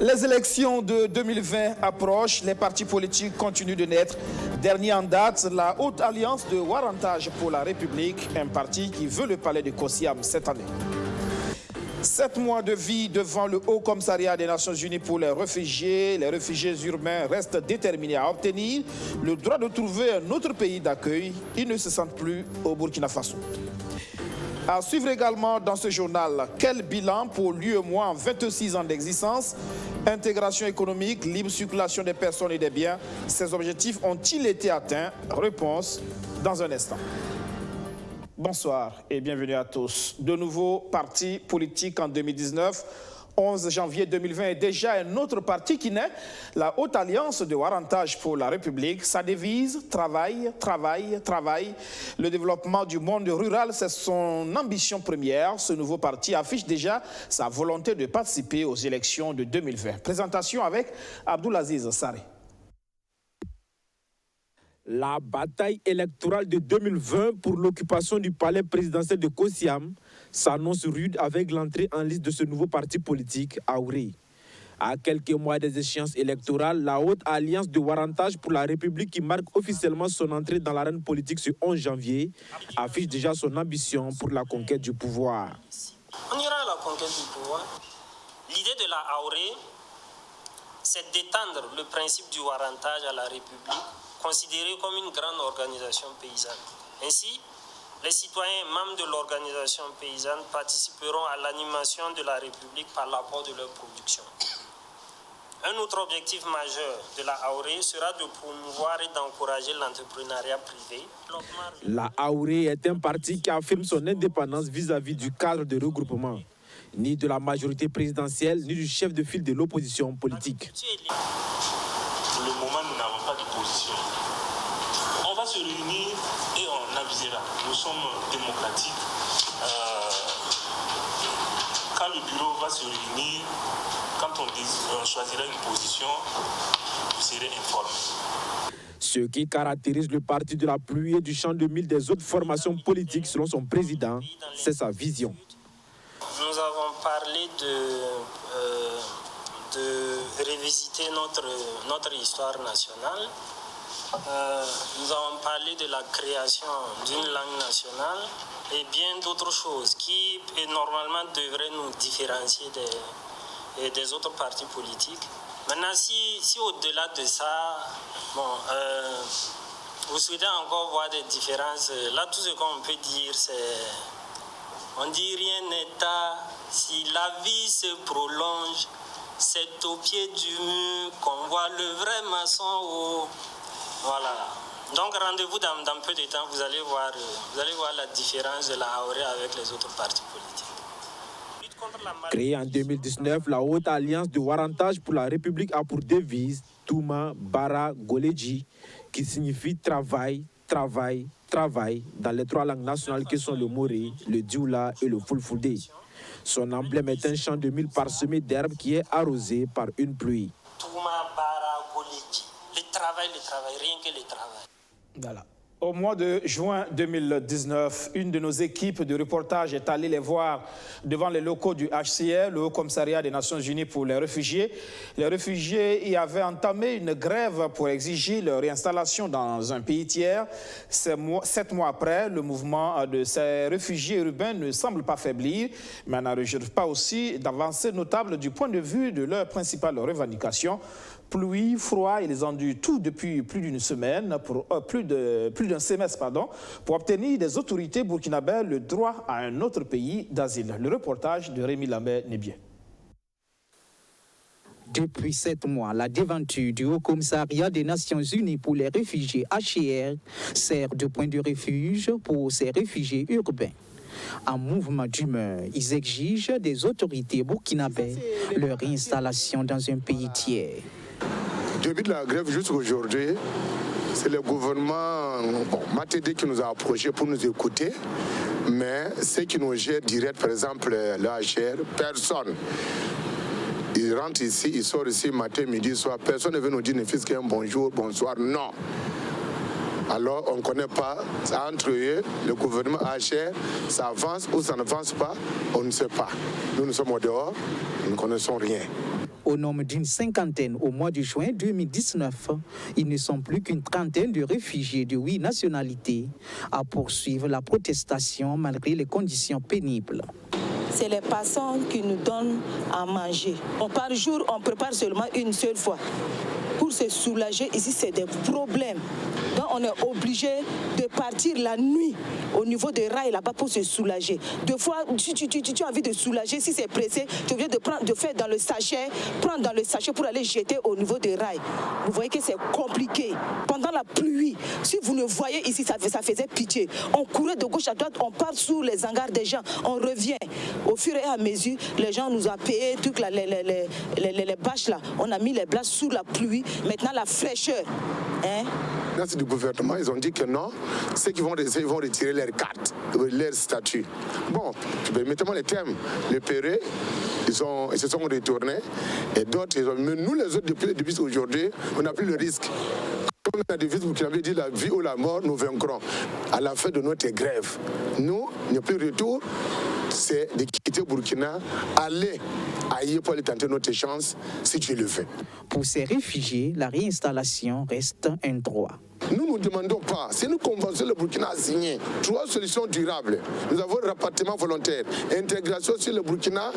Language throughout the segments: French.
Les élections de 2020 approchent, les partis politiques continuent de naître. Dernier en date, la Haute Alliance de Warantage pour la République, un parti qui veut le palais de Kosiam cette année. 7 mois de vie devant le Haut Commissariat des Nations Unies pour les réfugiés urbains restent déterminés à obtenir le droit de trouver un autre pays d'accueil. Ils ne se sentent plus au Burkina Faso. À suivre également dans ce journal, quel bilan pour l'UEMOA en 26 ans d'existence? Intégration économique, libre circulation des personnes et des biens, ces objectifs ont-ils été atteints? Réponse dans un instant. Bonsoir et bienvenue à tous. De nouveaux partis politiques en 2019. 11 janvier 2020 est déjà un autre parti qui naît, la Haute Alliance de Warantage pour la République. Sa devise, travail, travail, travail. Le développement du monde rural, c'est son ambition première. Ce nouveau parti affiche déjà sa volonté de participer aux élections de 2020. Présentation avec Abdoulaziz Saré. La bataille électorale de 2020 pour l'occupation du palais présidentiel de Kosiam s'annonce rude avec l'entrée en liste de ce nouveau parti politique, Aouré. À quelques mois des échéances électorales, la Haute Alliance de Warantage pour la République, qui marque officiellement son entrée dans l'arène politique ce 11 janvier, affiche déjà son ambition pour la conquête du pouvoir. On ira à la conquête du pouvoir. L'idée de la Aouré, c'est d'étendre le principe du Warantage à la République, considérée comme une grande organisation paysanne. Ainsi, les citoyens membres de l'organisation paysanne participeront à l'animation de la République par l'apport de leur production. Un autre objectif majeur de la Aouré sera de promouvoir et d'encourager l'entrepreneuriat privé. La Aouré est un parti qui affirme son indépendance vis-à-vis du cadre de regroupement, ni de la majorité présidentielle, ni du chef de file de l'opposition politique. Pour le moment, nous n'avons pas de position. On va se réunir et on avisera. Nous sommes démocratiques. Quand le bureau va se réunir, quand on choisira une position, vous serez informés. Ce qui caractérise le parti de la pluie et du champ de mille des autres formations politiques, selon son président, c'est sa vision. Nous avons parlé de révisiter notre histoire nationale. Nous avons parlé de la création d'une langue nationale et bien d'autres choses qui normalement devraient nous différencier des autres partis politiques. Maintenant, si au-delà de ça, vous souhaitez encore voir des différences, là tout ce qu'on peut dire c'est, on dit rien n'est à, si la vie se prolonge, c'est au pied du mur qu'on voit le vrai maçon. Voilà. Donc rendez-vous dans peu de temps, vous allez voir la différence de la Aouré avec les autres partis politiques. Créée en 2019, la Haute Alliance de Warantage pour la République a pour devise Touma Bara Goleji, qui signifie travail, travail, travail, dans les 3 langues nationales qui sont le Moré, le Dioula et le Fulfulde. Son emblème est un champ de mil parsemé d'herbes qui est arrosé par une pluie. Touma Bara Goleji. Le travail, rien que le travail. Voilà. Au mois de juin 2019, une de nos équipes de reportage est allée les voir devant les locaux du HCR, le Haut Commissariat des Nations Unies pour les réfugiés. Les réfugiés y avaient entamé une grève pour exiger leur réinstallation dans un pays tiers. 7 mois après, le mouvement de ces réfugiés urbains ne semble pas faiblir, mais n'enregistre pas aussi d'avancées notables du point de vue de leur principale revendication. Pluie, froid, ils ont dû tout depuis plus d'une semaine, plus d'un semestre, pour obtenir des autorités burkinabées le droit à un autre pays d'asile. Le reportage de Rémi Lambert-Nébier. Depuis 7 mois, la devanture du Haut Commissariat des Nations Unies pour les réfugiés HCR sert de point de refuge pour ces réfugiés urbains. En mouvement d'humeur, ils exigent des autorités burkinabées leur réinstallation dans un pays tiers. Depuis la grève jusqu'à aujourd'hui, c'est le gouvernement Matede qui nous a approchés pour nous écouter, mais ceux qui nous gèrent direct, par exemple l'HCR, personne. Ils rentrent ici, ils sortent ici matin, midi, soir, personne ne veut nous dire ne fût-ce qu'un bonjour, bonsoir, non. Alors on ne connaît pas, entre eux, le gouvernement HCR, ça avance ou ça n'avance pas, on ne sait pas. Nous sommes au dehors, nous ne connaissons rien. Au nombre d'une cinquantaine au mois de juin 2019, ils ne sont plus qu'une trentaine de réfugiés de 8 nationalités à poursuivre la protestation malgré les conditions pénibles. C'est les passants qui nous donnent à manger. Par jour, on prépare seulement une seule fois. Pour se soulager, ici, c'est des problèmes. Donc, on est obligé de partir la nuit au niveau des rails là-bas pour se soulager. Deux fois, si tu as envie de soulager, si c'est pressé, tu viens de faire dans le sachet, prendre dans le sachet pour aller jeter au niveau des rails. Vous voyez que c'est compliqué. Pendant la pluie, si vous ne voyez ici, ça faisait pitié. On courait de gauche à droite, on part sous les hangars des gens, on revient. Au fur et à mesure, les gens nous ont payé toutes les bâches là. On a mis les bâches sous la pluie. Maintenant, la fraîcheur. Là, c'est du gouvernement, ils ont dit que non, ceux qui vont retirer leurs cartes, leur statut. Bon, mettez-moi les thèmes. Les Péré, ils se sont retournés, et d'autres, mais nous les autres, depuis aujourd'hui, on n'a plus le risque. Comme la devise burkinabé dit, la vie ou la mort, nous vaincrons. À la fin de notre grève, nous, il n'y a plus de retour, c'est de quitter Burkina, aller ailleurs pour aller tenter notre chance, si tu le veux. Pour ces réfugiés, la réinstallation reste un droit. Nous ne demandons pas, c'est une convention le Burkina a signée. 3 solutions durables. Nous avons le rapatriement volontaire, intégration sur le Burkina.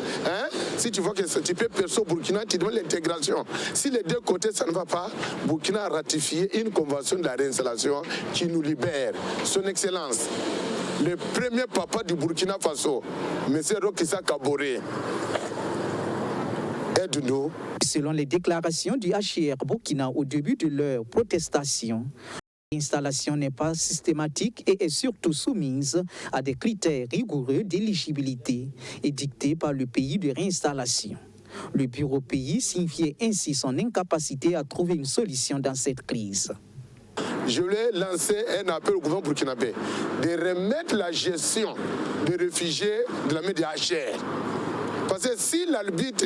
Si tu vois que tu peux percer au Burkina, tu demandes l'intégration. Si les deux côtés ça ne va pas, Burkina a ratifié une convention de la réinstallation qui nous libère. Son Excellence, le premier papa du Burkina Faso, M. Rokissa Kaboré, aide-nous. Selon les déclarations du HCR Burkina au début de leur protestation, l'installation n'est pas systématique et est surtout soumise à des critères rigoureux d'éligibilité et dictés par le pays de réinstallation. Le bureau pays signifiait ainsi son incapacité à trouver une solution dans cette crise. Je voulais lancer un appel au gouvernement burkinabé de remettre la gestion des réfugiés de la main du HCR. Parce que si l'arbitre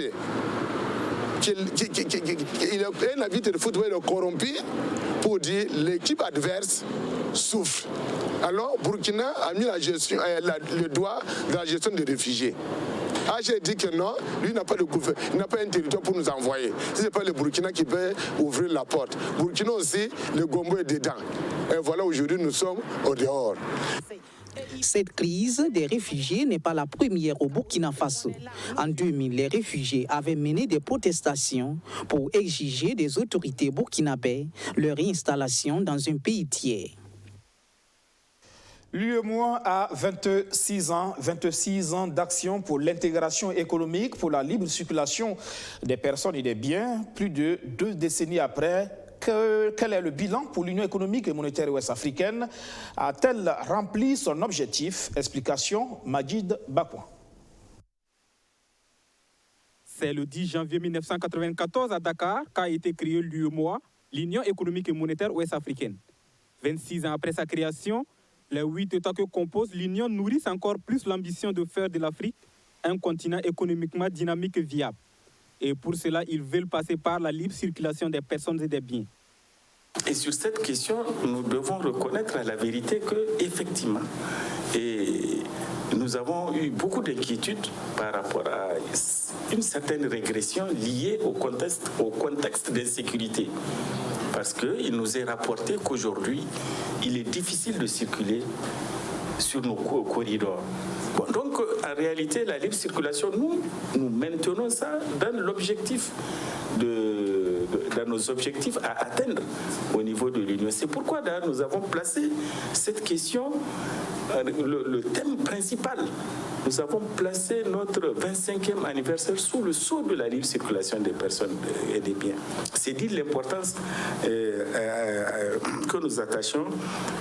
il est un arbitre de football corrompu pour dire l'équipe adverse souffre. Alors Burkina a mis la gestion, le doigt dans la gestion des réfugiés. J'ai dit que non, lui n'a pas de gouvernement, il n'a pas un territoire pour nous envoyer. Ce n'est pas le Burkina qui peut ouvrir la porte. Burkina aussi, le Gombo est dedans. Et voilà, aujourd'hui, nous sommes au dehors. Cette crise des réfugiés n'est pas la première au Burkina Faso. En 2000, les réfugiés avaient mené des protestations pour exiger des autorités burkinabées leur réinstallation dans un pays tiers. L'UEMOA a 26 ans d'action pour l'intégration économique, pour la libre circulation des personnes et des biens. Plus de 2 décennies après, quel est le bilan pour l'Union économique et monétaire ouest-africaine? A-t-elle rempli son objectif? Explication, Majid Bakwa. C'est le 10 janvier 1994 à Dakar qu'a été créé l'UEMOA, l'Union économique et monétaire ouest-africaine. 26 ans après sa création, les 8 États que composent l'Union nourrissent encore plus l'ambition de faire de l'Afrique un continent économiquement dynamique et viable. Et pour cela, ils veulent passer par la libre circulation des personnes et des biens. Et sur cette question, nous devons reconnaître la vérité qu'effectivement, nous avons eu beaucoup d'inquiétudes par rapport à une certaine régression liée au contexte d'insécurité. Parce qu'il nous est rapporté qu'aujourd'hui, il est difficile de circuler sur nos corridors. Bon, donc, en réalité, la libre circulation, nous maintenons ça dans l'objectif dans nos objectifs à atteindre au niveau de l'Union. C'est pourquoi d'ailleurs nous avons placé cette question, le thème principal. Nous avons placé notre 25e anniversaire sous le sceau de la libre circulation des personnes et des biens. C'est dire l'importance que nous attachons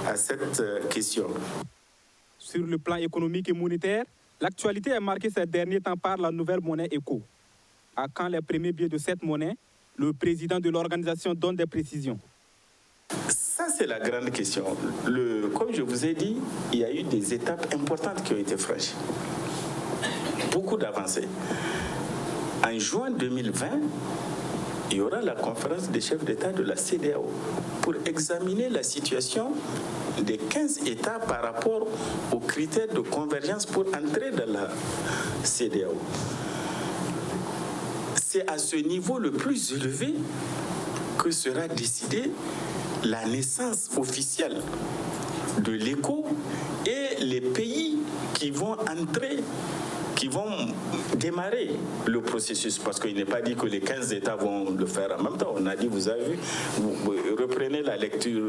à cette question. Sur le plan économique et monétaire, l'actualité est marquée ces derniers temps par la nouvelle monnaie ECO. À quand les premiers billets de cette monnaie? Le président de l'organisation donne des précisions. Ça, c'est la grande question. Comme je vous ai dit, il y a eu des étapes importantes qui ont été franchies. Beaucoup d'avancées. En juin 2020, il y aura la conférence des chefs d'État de la CEDEAO pour examiner la situation des 15 États par rapport aux critères de convergence pour entrer dans la CEDEAO. c'est à ce niveau le plus élevé que sera décidée la naissance officielle de l'ECO et les pays qui vont entrer, qui vont démarrer le processus, parce qu'il n'est pas dit que les 15 États vont le faire en même temps. On a dit, vous avez vu, vous reprenez la lecture,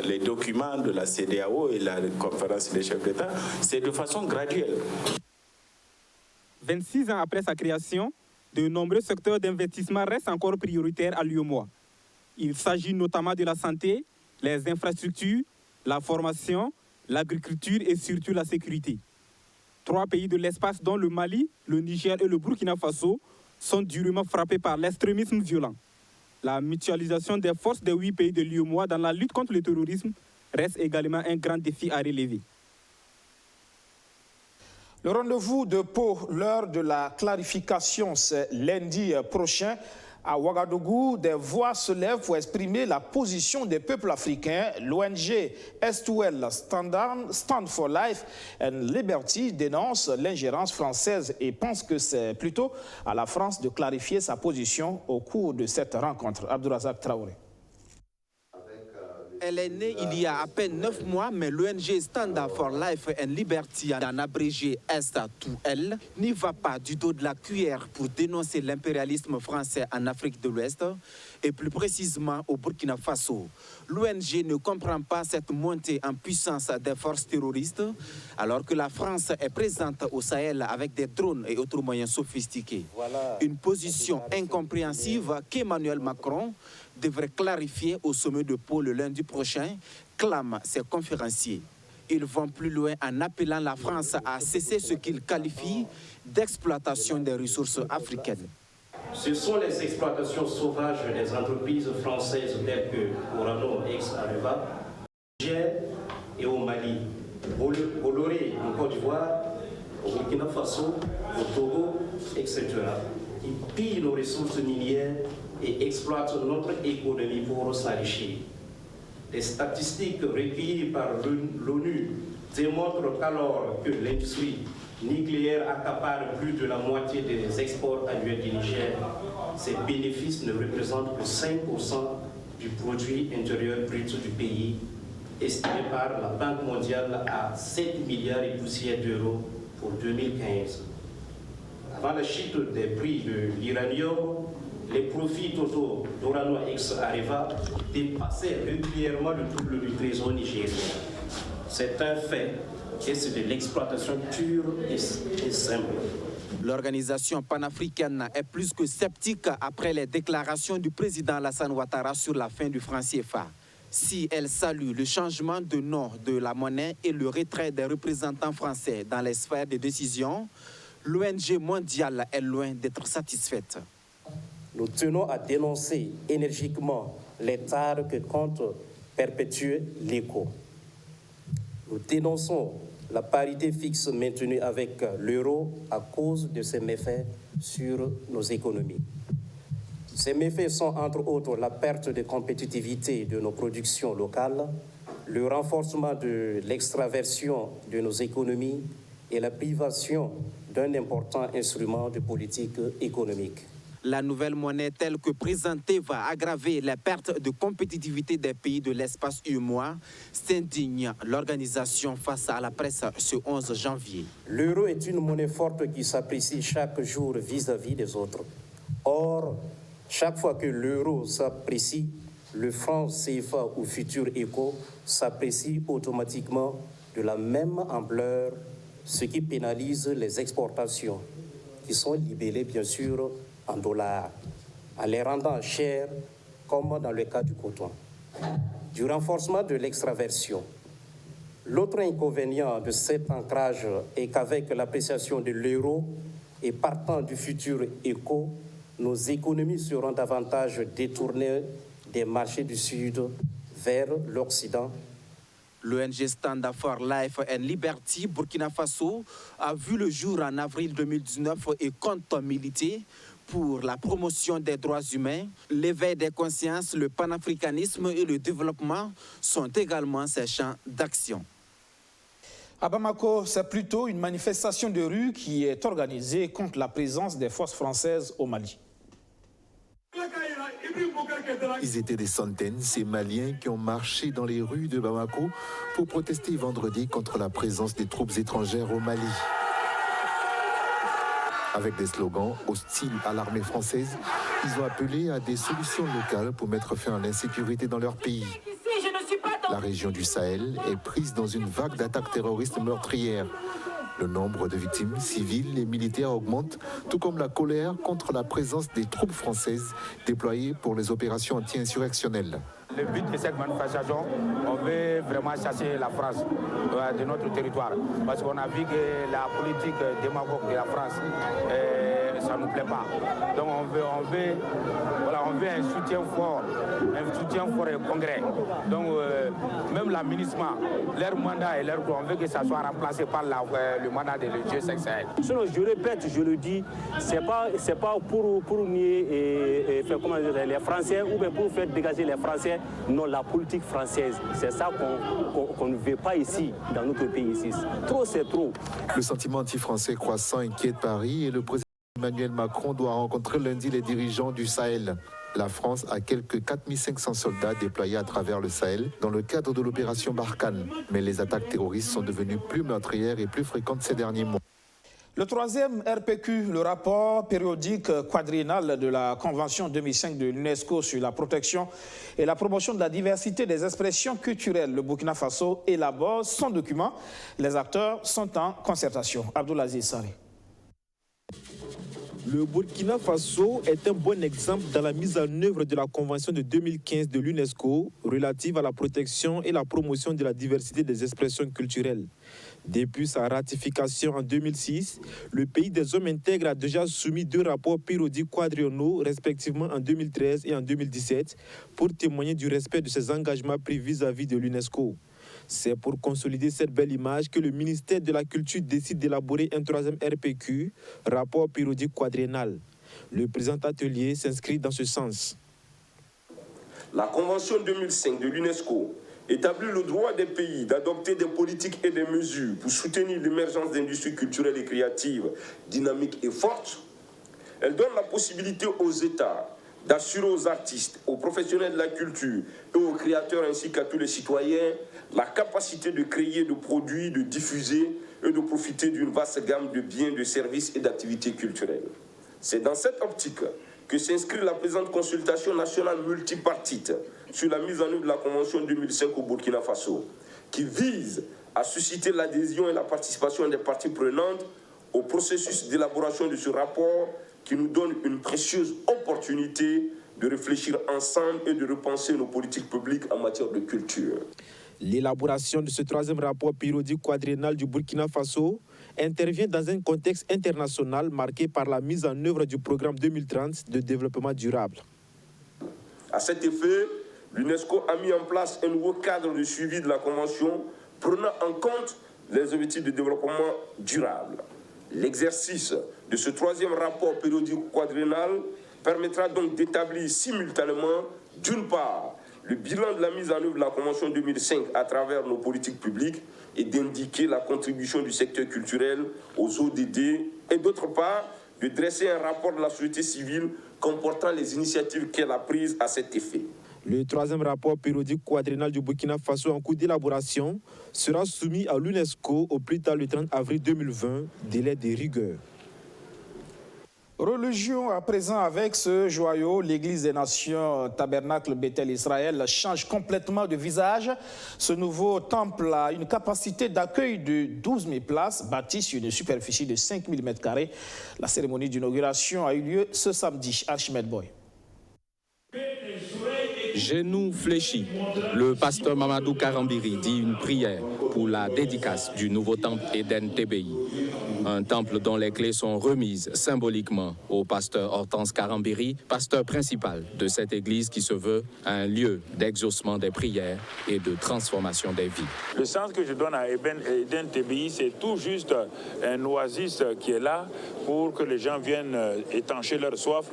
les documents de la CEDEAO et la conférence des chefs d'État, c'est de façon graduelle. 26 ans après sa création, de nombreux secteurs d'investissement restent encore prioritaires à l'UEMOA. Il s'agit notamment de la santé, les infrastructures, la formation, l'agriculture et surtout la sécurité. 3 pays de l'espace, dont le Mali, le Niger et le Burkina Faso, sont durement frappés par l'extrémisme violent. La mutualisation des forces des 8 pays de l'UEMOA dans la lutte contre le terrorisme reste également un grand défi à relever. Le rendez-vous de Pau, l'heure de la clarification, c'est lundi prochain. À Ouagadougou, des voix se lèvent pour exprimer la position des peuples africains. L'ONG S2L, Stand for Life and Liberty, dénonce l'ingérence française et pense que c'est plutôt à la France de clarifier sa position au cours de cette rencontre. Abdourazak Traoré. Elle est née il y a à peine 9 mois, mais l'ONG Stand for Life and Liberty, en abrégé S2L, n'y va pas du dos de la cuillère pour dénoncer l'impérialisme français en Afrique de l'Ouest et plus précisément au Burkina Faso. L'ONG ne comprend pas cette montée en puissance des forces terroristes alors que la France est présente au Sahel avec des drones et autres moyens sophistiqués. Une position incompréhensible qu'Emmanuel Macron devrait clarifier au sommet de Pau le lundi prochain, clament ses conférenciers. Ils vont plus loin en appelant la France à cesser ce qu'ils qualifient d'exploitation des ressources africaines. Ce sont les exploitations sauvages des entreprises françaises telles que Orano, ex-Areva, au Niger et au Mali, au Loré, en Côte d'Ivoire, au Burkina Faso, au Togo, etc., qui pillent nos ressources minières et exploitent notre économie pour s'enrichir. Les statistiques recueillies par l'ONU démontrent qu'alors que l'industrie nucléaire accapare plus de la moitié des exports annuels du Niger, ces bénéfices ne représentent que 5% du produit intérieur brut du pays, estimé par la Banque mondiale à 7 milliards et poussières d'euros pour 2015. Avant la chute des prix de l'uranium, les profits totaux d'Orano ex-Areva dépassaient régulièrement le double du trésor nigérien. C'est un fait et c'est de l'exploitation pure et simple. L'organisation panafricaine est plus que sceptique après les déclarations du président Alassane Ouattara sur la fin du franc CFA. Si elle salue le changement de nom de la monnaie et le retrait des représentants français dans les sphères de décision, l'ONG mondiale est loin d'être satisfaite. Nous tenons à dénoncer énergiquement les tares que compte perpétuer l'ECO. Nous dénonçons la parité fixe maintenue avec l'euro à cause de ses méfaits sur nos économies. Ces méfaits sont entre autres la perte de compétitivité de nos productions locales, le renforcement de l'extraversion de nos économies et la privation d'un important instrument de politique économique. La nouvelle monnaie telle que présentée va aggraver les pertes de compétitivité des pays de l'espace UEMOA, s'indigne l'organisation face à la presse ce 11 janvier. L'euro est une monnaie forte qui s'apprécie chaque jour vis-à-vis des autres. Or, chaque fois que l'euro s'apprécie, le franc CFA ou futur ECO s'apprécie automatiquement de la même ampleur, ce qui pénalise les exportations, qui sont libellées bien sûr en dollars, en les rendant chers, comme dans le cas du coton. Du renforcement de l'extraversion. L'autre inconvénient de cet ancrage est qu'avec l'appréciation de l'euro et partant du futur ECO, nos économies seront davantage détournées des marchés du Sud vers l'Occident. L'ONG Stand for Life and Liberty Burkina Faso a vu le jour en avril 2019 et compte militer pour la promotion des droits humains, l'éveil des consciences, le panafricanisme et le développement sont également ses champs d'action. À Bamako, c'est plutôt une manifestation de rue qui est organisée contre la présence des forces françaises au Mali. Ils étaient des centaines, ces Maliens qui ont marché dans les rues de Bamako pour protester vendredi contre la présence des troupes étrangères au Mali. Avec des slogans hostiles à l'armée française, ils ont appelé à des solutions locales pour mettre fin à l'insécurité dans leur pays. La région du Sahel est prise dans une vague d'attaques terroristes meurtrières. Le nombre de victimes civiles et militaires augmente, tout comme la colère contre la présence des troupes françaises déployées pour les opérations anti-insurrectionnelles. Le but de cette manifestation, on veut vraiment chasser la France de notre territoire. Parce qu'on a vu que la politique démagogue de la France, ça ne nous plaît pas. Donc on veut un soutien fort et concret. Donc même l'aménagement, leur mandat et leur droit, on veut que ça soit remplacé par le mandat de G5 Sahel. Sinon, je répète, je le dis, c'est pas pour nier les Français ou bien pour faire dégager les Français. Non, la politique française, c'est ça qu'on ne veut pas ici, dans notre pays ici. Trop, c'est trop. Le sentiment anti-français croissant inquiète Paris et le président Emmanuel Macron doit rencontrer lundi les dirigeants du Sahel. La France a quelques 4500 soldats déployés à travers le Sahel dans le cadre de l'opération Barkhane. Mais les attaques terroristes sont devenues plus meurtrières et plus fréquentes ces derniers mois. Le troisième RPQ, le rapport périodique quadriennal de la Convention 2005 de l'UNESCO sur la protection et la promotion de la diversité des expressions culturelles. Le Burkina Faso élabore son document. Les acteurs sont en concertation. Abdoulaziz Saré. Le Burkina Faso est un bon exemple dans la mise en œuvre de la Convention de 2015 de l'UNESCO relative à la protection et la promotion de la diversité des expressions culturelles. Depuis sa ratification en 2006, le pays des hommes intègres a déjà soumis 2 rapports périodiques quadriennaux, respectivement en 2013 et en 2017, pour témoigner du respect de ses engagements pris vis-à-vis de l'UNESCO. C'est pour consolider cette belle image que le ministère de la Culture décide d'élaborer un 3e RPQ, rapport périodique quadriennal. Le présent atelier s'inscrit dans ce sens. La Convention 2005 de l'UNESCO établit le droit des pays d'adopter des politiques et des mesures pour soutenir l'émergence d'industries culturelles et créatives dynamiques et fortes. Elle donne la possibilité aux États d'assurer aux artistes, aux professionnels de la culture et aux créateurs ainsi qu'à tous les citoyens la capacité de créer, de produire, de diffuser et de profiter d'une vaste gamme de biens, de services et d'activités culturelles. C'est dans cette optique que s'inscrit la présente consultation nationale multipartite sur la mise en œuvre de la Convention 2005 au Burkina Faso, qui vise à susciter l'adhésion et la participation des parties prenantes au processus d'élaboration de ce rapport qui nous donne une précieuse opportunité de réfléchir ensemble et de repenser nos politiques publiques en matière de culture. L'élaboration de ce 3e rapport périodique quadriennal du Burkina Faso intervient dans un contexte international marqué par la mise en œuvre du programme 2030 de développement durable. À cet effet, l'UNESCO a mis en place un nouveau cadre de suivi de la Convention prenant en compte les objectifs de développement durable. L'exercice de ce 3e rapport périodique quadriennal permettra donc d'établir simultanément, d'une part, le bilan de la mise en œuvre de la Convention 2005 à travers nos politiques publiques et d'indiquer la contribution du secteur culturel aux ODD et d'autre part, de dresser un rapport de la société civile comportant les initiatives qu'elle a prises à cet effet. Le 3e rapport périodique quadriennal du Burkina Faso en cours d'élaboration sera soumis à l'UNESCO au plus tard le 30 avril 2020, délai de rigueur. Religion à présent avec ce joyau, l'Église des Nations Tabernacle Bethel Israël change complètement de visage. Ce nouveau temple a une capacité d'accueil de 12 000 places, bâti sur une superficie de 5 000 m². La cérémonie d'inauguration a eu lieu ce samedi. Archimède Boy. Genoux fléchis, le pasteur Mamadou Karambiri dit une prière pour la dédicace du nouveau temple Eden TBI. Un temple dont les clés sont remises symboliquement au pasteur Hortense Karambiri, pasteur principal de cette église qui se veut un lieu d'exaucement des prières et de transformation des vies. Le sens que je donne à Eden TBI, c'est tout juste un oasis qui est là pour que les gens viennent étancher leur soif,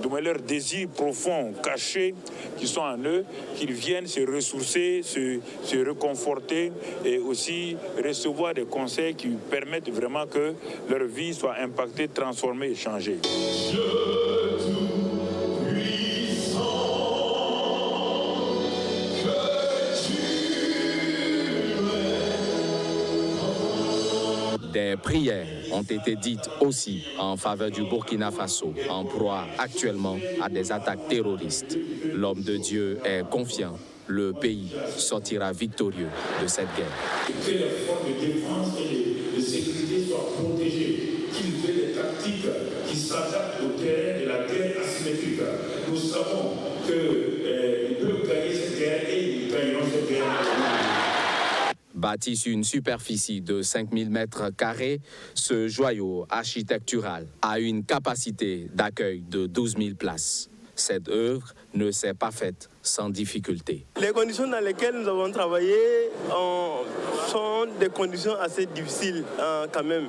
donner leurs désirs profonds, cachés, qui sont en eux, qu'ils viennent se ressourcer, se réconforter et aussi recevoir des conseils qui permettent vraiment que leur vie soit impactée, transformée et changée. Des prières ont été dites aussi en faveur du Burkina Faso, en proie actuellement à des attaques terroristes. L'homme de Dieu est confiant. Le pays sortira victorieux de cette guerre. Que les forces de défense et de sécurité soient protégées, qu'ils aient des tactiques qui s'adaptent au terrain de la guerre asymétrique. Nous savons qu'ils peuvent gagner cette guerre et ils gagneront cette guerre. Bâti sur une superficie de 5000 mètres carrés, ce joyau architectural a une capacité d'accueil de 12 000 places. Cette œuvre ne s'est pas faite sans difficulté. Les conditions dans lesquelles nous avons travaillé sont des conditions assez difficiles quand même.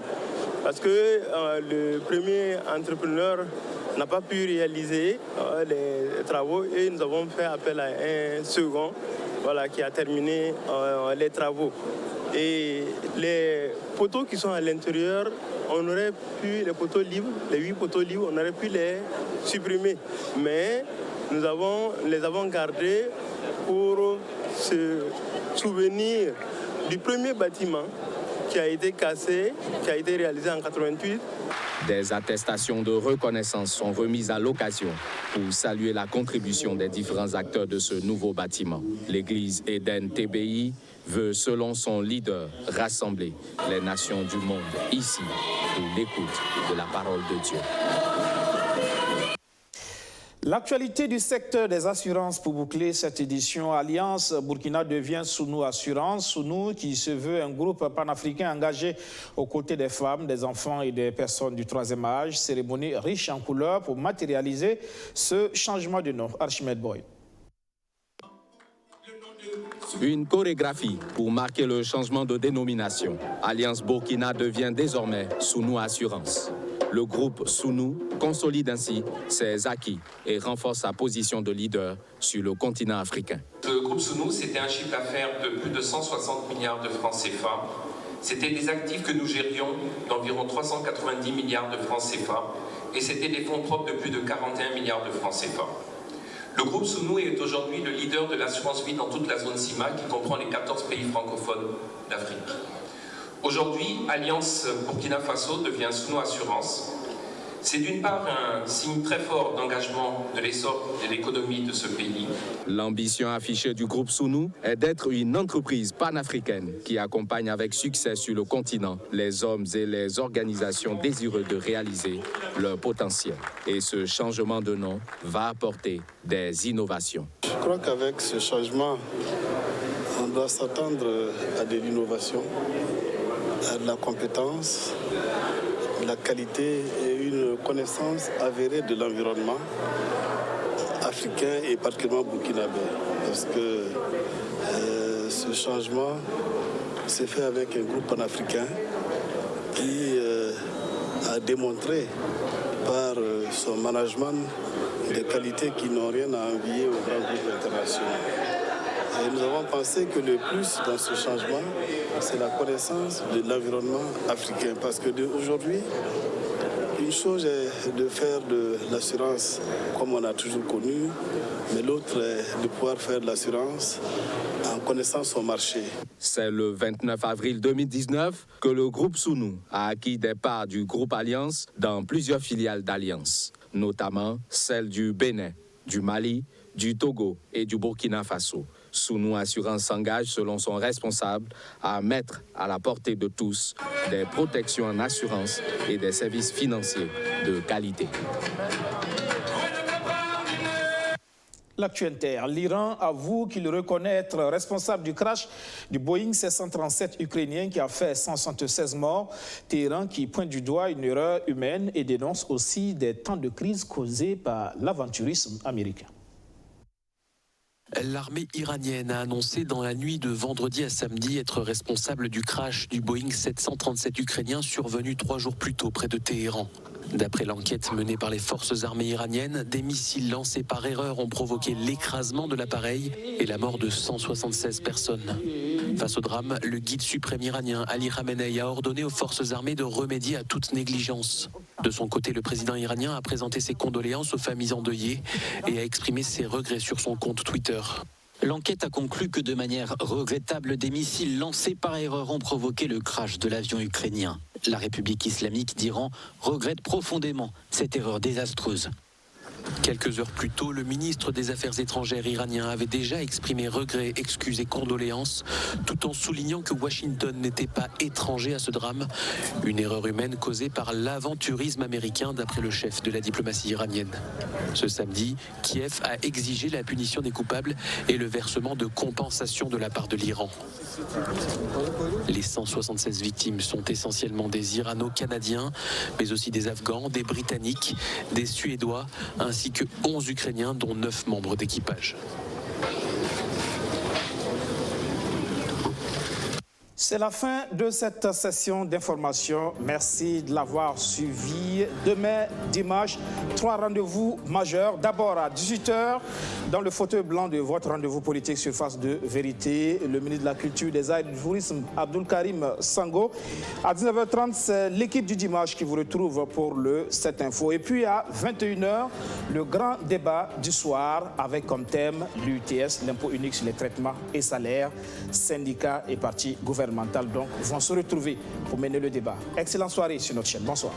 Parce que le premier entrepreneur n'a pas pu réaliser les travaux et nous avons fait appel à un second qui a terminé les travaux. Et les poteaux qui sont à l'intérieur, on aurait pu, les poteaux libres, les 8 poteaux libres, on aurait pu les supprimer. Mais nous les avons gardés pour se souvenir du premier bâtiment qui a été cassé, qui a été réalisé en 1988. Des attestations de reconnaissance sont remises à l'occasion pour saluer la contribution des différents acteurs de ce nouveau bâtiment. L'église Eden TBI veut, selon son leader, rassembler les nations du monde ici pour l'écoute de la parole de Dieu. L'actualité du secteur des assurances pour boucler cette édition, Alliance Burkina devient Sounou Assurance. Sounou qui se veut un groupe panafricain engagé aux côtés des femmes, des enfants et des personnes du troisième âge. Cérémonie riche en couleurs pour matérialiser ce changement de nom. Archimède Boy. Une chorégraphie pour marquer le changement de dénomination. Alliance Burkina devient désormais Sounou Assurance. Le groupe Sounou consolide ainsi ses acquis et renforce sa position de leader sur le continent africain. Le groupe Sounou, c'était un chiffre d'affaires de plus de 160 milliards de francs CFA. C'était des actifs que nous gérions d'environ 390 milliards de francs CFA et c'était des fonds propres de plus de 41 milliards de francs CFA. Le groupe Sounou est aujourd'hui le leader de l'assurance vie dans toute la zone CIMA qui comprend les 14 pays francophones d'Afrique. Aujourd'hui, Alliance Burkina Faso devient Sounou Assurance. C'est d'une part un signe très fort d'engagement de l'essor de l'économie de ce pays. L'ambition affichée du groupe Sounou est d'être une entreprise panafricaine qui accompagne avec succès sur le continent les hommes et les organisations désireux de réaliser leur potentiel. Et ce changement de nom va apporter des innovations. Je crois qu'avec ce changement, on doit s'attendre à de l'innovation, à de la compétence, de la qualité et une connaissance avérée de l'environnement africain et particulièrement burkinabé. Parce que ce changement s'est fait avec un groupe panafricain qui a démontré par son management des qualités qui n'ont rien à envier aux grands groupes internationaux. Et nous avons pensé que le plus dans ce changement, c'est la connaissance de l'environnement africain. Parce qu'aujourd'hui, une chose est de faire de l'assurance comme on a toujours connu, mais l'autre est de pouvoir faire de l'assurance en connaissant son marché. C'est le 29 avril 2019 que le groupe Sounou a acquis des parts du groupe Alliance dans plusieurs filiales d'Alliance, notamment celles du Bénin, du Mali, du Togo et du Burkina Faso. Sounou Assurance s'engage, selon son responsable, à mettre à la portée de tous des protections en assurance et des services financiers de qualité. L'actu Inter, l'Iran avoue qu'il reconnaît être responsable du crash du Boeing 737 ukrainien qui a fait 176 morts. Téhéran qui pointe du doigt une erreur humaine et dénonce aussi des temps de crise causés par l'aventurisme américain. L'armée iranienne a annoncé dans la nuit de vendredi à samedi être responsable du crash du Boeing 737 ukrainien survenu 3 jours plus tôt près de Téhéran. D'après l'enquête menée par les forces armées iraniennes, des missiles lancés par erreur ont provoqué l'écrasement de l'appareil et la mort de 176 personnes. Face au drame, le guide suprême iranien Ali Khamenei a ordonné aux forces armées de remédier à toute négligence. De son côté, le président iranien a présenté ses condoléances aux familles endeuillées et a exprimé ses regrets sur son compte Twitter. L'enquête a conclu que de manière regrettable, des missiles lancés par erreur ont provoqué le crash de l'avion ukrainien. La République islamique d'Iran regrette profondément cette erreur désastreuse. Quelques heures plus tôt, le ministre des Affaires étrangères iranien avait déjà exprimé regrets, excuses et condoléances, tout en soulignant que Washington n'était pas étranger à ce drame, une erreur humaine causée par l'aventurisme américain d'après le chef de la diplomatie iranienne. Ce samedi, Kiev a exigé la punition des coupables et le versement de compensations de la part de l'Iran. Les 176 victimes sont essentiellement des Irano-Canadiens, mais aussi des Afghans, des Britanniques, des Suédois, ainsi que 11 Ukrainiens, dont 9 membres d'équipage. C'est la fin de cette session d'information. Merci de l'avoir suivi. Demain, dimanche, 3 rendez-vous majeurs. D'abord à 18h, dans le fauteuil blanc de votre rendez-vous politique Surface de Vérité, le ministre de la Culture, des Arts et du Tourisme, Abdoul Karim Sango. À 19h30, c'est l'équipe du dimanche qui vous retrouve pour le 7 Info. Et puis à 21h, le grand débat du soir avec comme thème l'UTS, l'impôt unique sur les traitements et salaires, syndicats et partis gouvernementaux donc vont se retrouver pour mener le débat. Excellente soirée sur notre chaîne. Bonsoir.